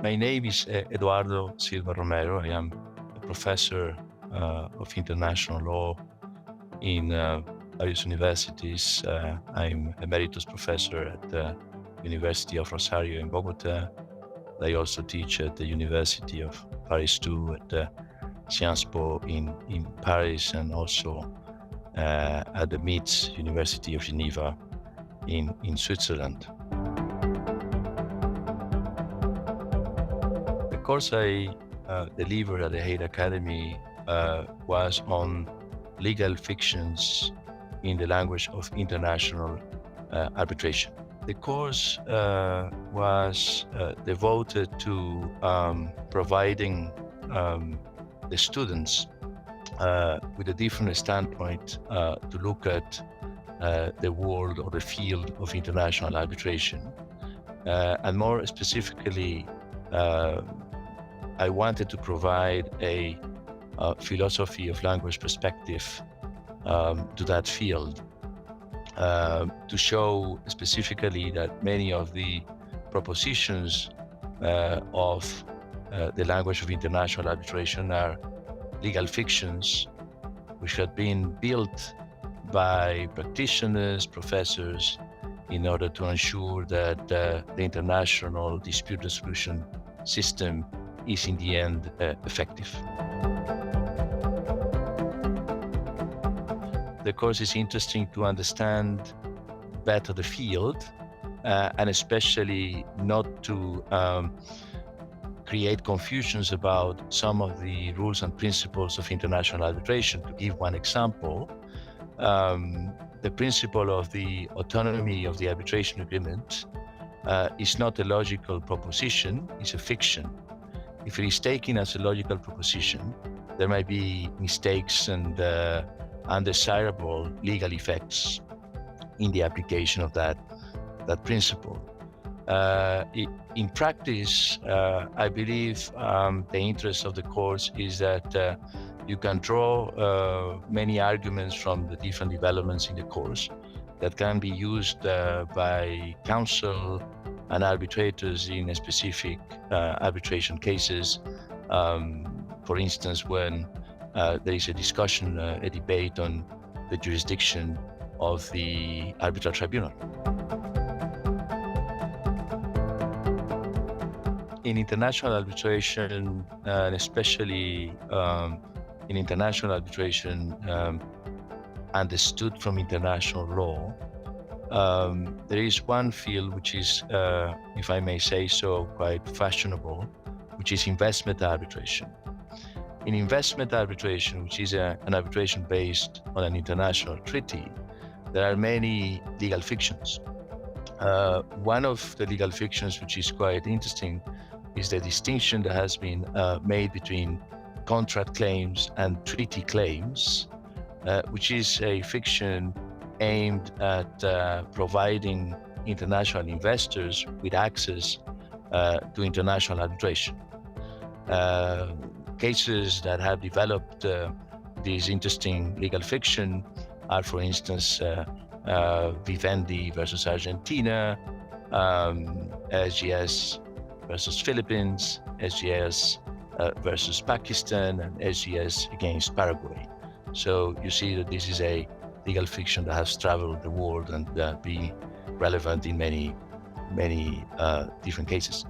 My name is Eduardo Silva Romero. I am a professor of international law in various universities. I'm emeritus professor at the University of Rosario in Bogota. I also teach at the University of Paris II, at Sciences Po in Paris, and also at the MITS University of Geneva in Switzerland. The course I delivered at the Hague Academy was on legal fictions in the language of international arbitration. The course was devoted to providing the students with a different standpoint to look at the world or the field of international arbitration. And more specifically, I wanted to provide a philosophy of language perspective to that field, to show specifically that many of the propositions of the language of international arbitration are legal fictions which have been built by practitioners, professors, in order to ensure that the international dispute resolution system is in the end effective. The course is interesting to understand better the field, and especially not to create confusions about some of the rules and principles of international arbitration. To give one example, the principle of the autonomy of the arbitration agreement is not a logical proposition, it's a fiction. If it is taken as a logical proposition, there might be mistakes and undesirable legal effects in the application of that principle. In practice, I believe the interest of the course is that you can draw many arguments from the different developments in the course that can be used by counsel and arbitrators in specific arbitration cases. For instance, when there is a discussion, a debate on the jurisdiction of the arbitral tribunal. In international arbitration, and especially in international arbitration understood from international law, there is one field which is, if I may say so, quite fashionable, which is investment arbitration. In investment arbitration, which is an arbitration based on an international treaty, there are many legal fictions. One of the legal fictions which is quite interesting is the distinction that has been made between contract claims and treaty claims, which is a fiction aimed at providing international investors with access to international arbitration. Cases that have developed this interesting legal fiction are, for instance, Vivendi versus Argentina, SGS versus Philippines, SGS versus Pakistan, and SGS against Paraguay. So you see that this is a legal fiction that has traveled the world and be relevant in many different cases.